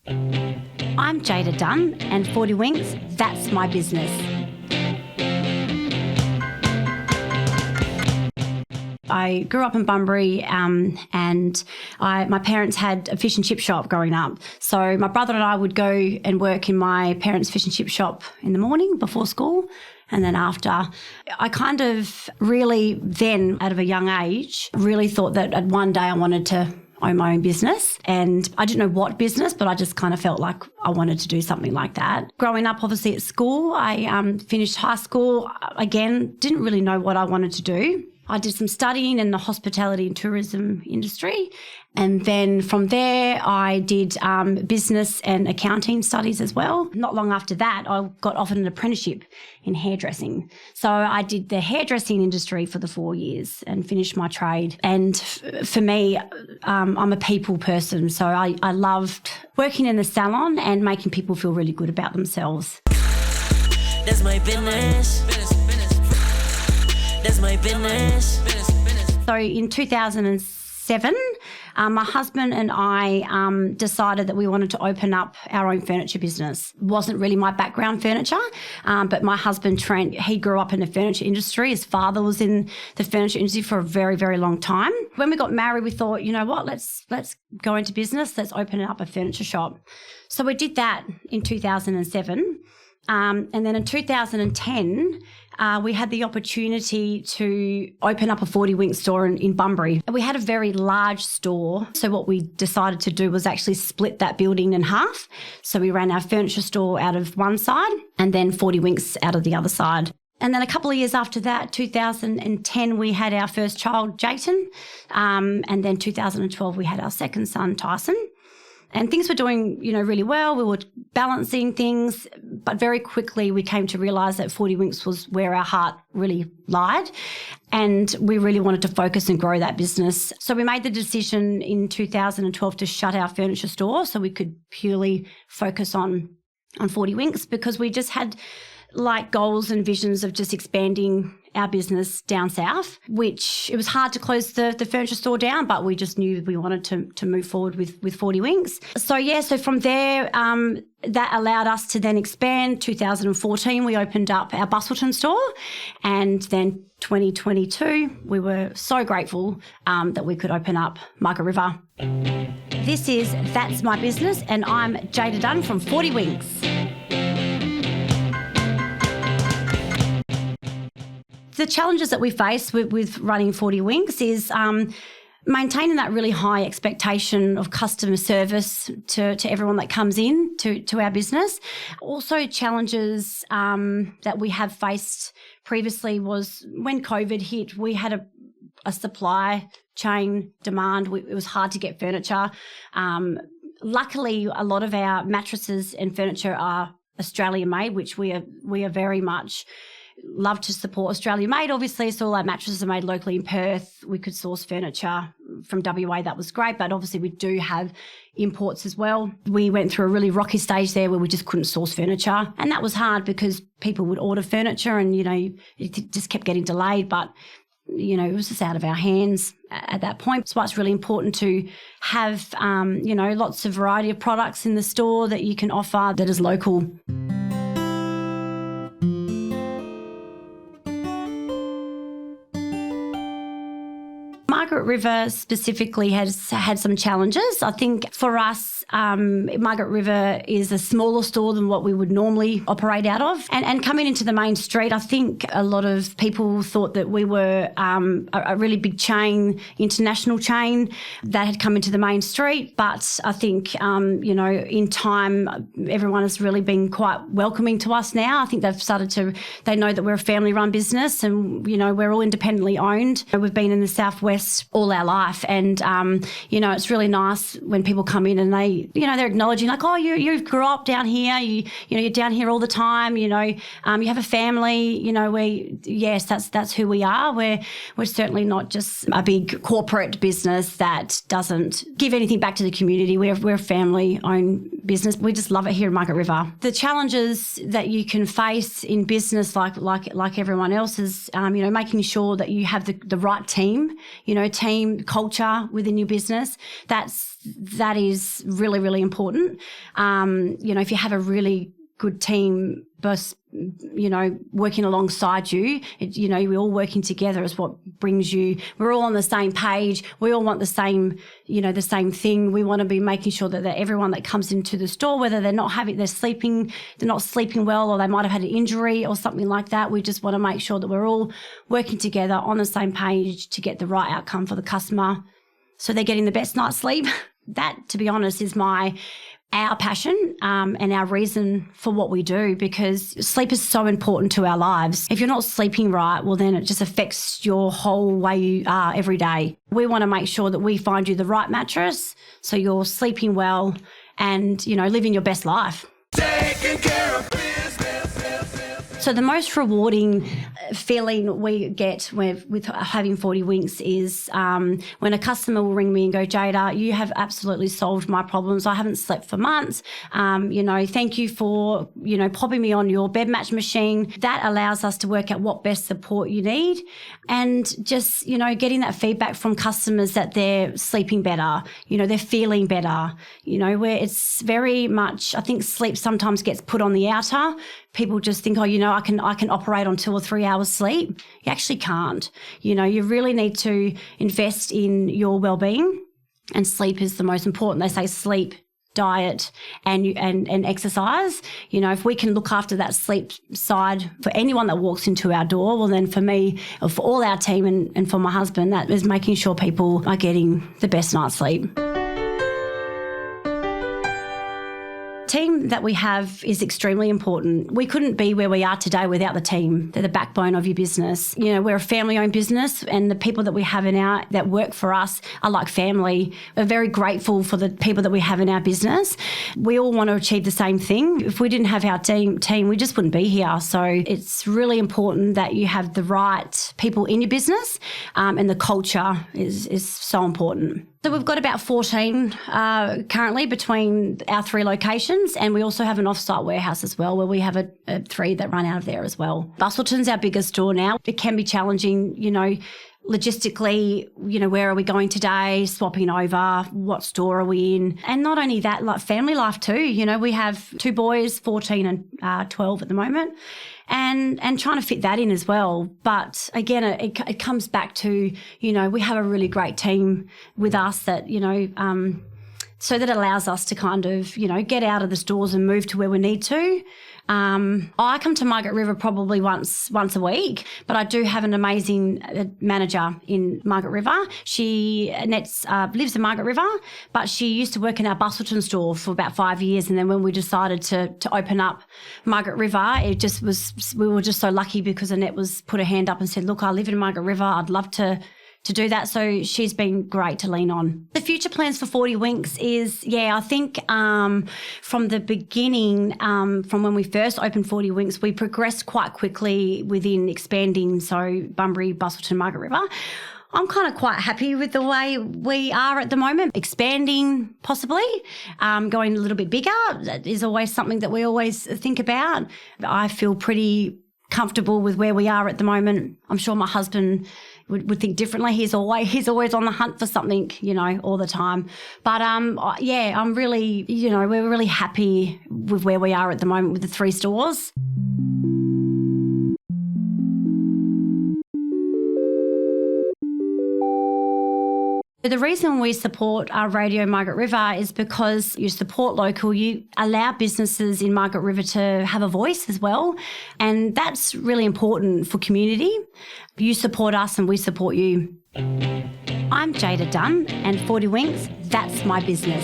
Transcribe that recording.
I'm Jayda Dunn, and 40 Winks, that's my business. I grew up in Bunbury and my parents had a fish and chip shop growing up. So my brother and I would go and work in my parents' fish and chip shop in the morning before school. And then after, I kind of really then, out of a young age, really thought that one day I wanted to own my own business. And I didn't know what business, but I just kind of felt like I wanted to do something like that. Growing up, obviously, at school, I finished high school. Again, didn't really know what I wanted to do. I did some studying in the hospitality and tourism industry. And then from there, I did business and accounting studies as well. Not long after that, I got offered an apprenticeship in hairdressing. So I did the hairdressing industry for the 4 years and finished my trade. And for me, I'm a people person. So I loved working in the salon and making people feel really good about themselves. That's my business. That's my business. So in 2007, my husband and I decided that we wanted to open up our own furniture business. It wasn't really my background, furniture, but my husband, Trent, he grew up in the furniture industry. His father was in the furniture industry for a very, very long time. When we got married, we thought, you know what, let's go into business. Let's open up a furniture shop. So we did that in 2007. And then in 2010, we had the opportunity to open up a 40 Winks store in Bunbury. We had a very large store. So what we decided to do was actually split that building in half. So we ran our furniture store out of one side and then 40 Winks out of the other side. And then a couple of years after that, 2010, we had our first child, Jayton. And then 2012, we had our second son, Tyson. And things were doing, really well. We were balancing things, but very quickly we came to realise that 40 Winks was where our heart really lied, and we really wanted to focus and grow that business. So we made the decision in 2012 to shut our furniture store so we could purely focus on 40 Winks, because we just had goals and visions of just expanding our business down south, which it was hard to close the furniture store down, but we just knew we wanted to move forward with 40 Winks. So from there, that allowed us to then expand. 2014, we opened up our Busselton store, and then 2022, we were so grateful that we could open up Margaret River. This is That's My Business, and I'm Jayda Dunn from 40 Winks. The challenges that we face with running 40 Winks is maintaining that really high expectation of customer service to everyone that comes in to our business. Also, challenges that we have faced previously was when COVID hit, we had a supply chain demand. It was hard to get furniture. Luckily, a lot of our mattresses and furniture are Australian made, which we are very much love to support Australian made, obviously. So all our mattresses are made locally in Perth. We could source furniture from WA. That was great. But obviously we do have imports as well. We went through a really rocky stage there where we just couldn't source furniture. And that was hard because people would order furniture and, it just kept getting delayed. But, it was just out of our hands at that point. So it's really important to have, lots of variety of products in the store that you can offer that is local. Margaret River specifically has had some challenges. I think for us, Margaret River is a smaller store than what we would normally operate out of. And coming into the main street, I think a lot of people thought that we were a really big chain, international chain that had come into the main street. But I think, in time, everyone has really been quite welcoming to us now. I think they know that we're a family-run business and, we're all independently owned. We've been in the southwest all our life, and it's really nice when people come in and they're acknowledging you grew up down here, you're down here all the time, you have a family, that's who we are. We're certainly not just a big corporate business that doesn't give anything back to the community. We're a family owned business. We just love it here in Margaret River. The challenges that you can face in business, like everyone else, is making sure that you have the right team, team culture within your business. That is really, really important. If you have a really good team, both, working alongside you, we're all working together is what brings you. We're all on the same page. We all want the same thing. We want to be making sure that everyone that comes into the store, whether they're not sleeping well, or they might have had an injury or something like that. We just want to make sure that we're all working together on the same page to get the right outcome for the customer, so they're getting the best night's sleep. That, to be honest, is our passion and our reason for what we do, because sleep is so important to our lives. If you're not sleeping right, well, then it just affects your whole way you are every day. We want to make sure that we find you the right mattress so you're sleeping well and, living your best life. Taking care of business. So the most rewarding feeling we get with having 40 Winks is when a customer will ring me and go, Jayda, you have absolutely solved my problems. I haven't slept for months. Thank you for, popping me on your bed match machine. That allows us to work out what best support you need, and just, getting that feedback from customers that they're sleeping better, they're feeling better, where it's very much, I think sleep sometimes gets put on the outer. People just think, I can operate on 2 or 3 hours sleep. You actually can't. You really need to invest in your well-being, and sleep is the most important. They say sleep, diet, and exercise. If we can look after that sleep side for anyone that walks into our door, well, then for me, or for all our team and for my husband, that is making sure people are getting the best night's sleep. Team that we have is extremely important. We couldn't be where we are today without the team. They're the backbone of your business. We're a family-owned business, and the people that we have that work for us are like family. We're very grateful for the people that we have in our business. We all want to achieve the same thing. If we didn't have our team, we just wouldn't be here. So it's really important that you have the right people in your business, and the culture is so important. So we've got about 14 currently between our 3 locations, and we also have an off-site warehouse as well, where we have a 3 that run out of there as well. Busselton's our biggest store now. It can be challenging, logistically, where are we going today, swapping over, what store are we in? And not only that, like family life too. We have 2 boys, 14 and 12 at the moment, and trying to fit that in as well. But again, it comes back to, we have a really great team with us that, so that allows us to kind of, get out of the stores and move to where we need to. I come to Margaret River probably once a week, but I do have an amazing manager in Margaret River. She lives in Margaret River, but she used to work in our Busselton store for about 5 years. And then when we decided to open up Margaret River, we were just so lucky because Annette put her hand up and said, look, I live in Margaret River. I'd love to do that. So she's been great to lean on. The future plans for 40 Winks is, I think from the beginning, from when we first opened 40 Winks, we progressed quite quickly within expanding. So Bunbury, Busselton, Margaret River. I'm kind of quite happy with the way we are at the moment. Expanding, possibly, going a little bit bigger is always something that we always think about. I feel pretty comfortable with where we are at the moment. I'm sure my husband would think differently. He's always on the hunt for something, all the time. But I'm really, we're really happy with where we are at the moment with the 3 stores. The reason we support our Radio Margaret River is because you support local, you allow businesses in Margaret River to have a voice as well, and that's really important for community. You support us and we support you. I'm Jayda Dunn, and 40 Winks, that's my business.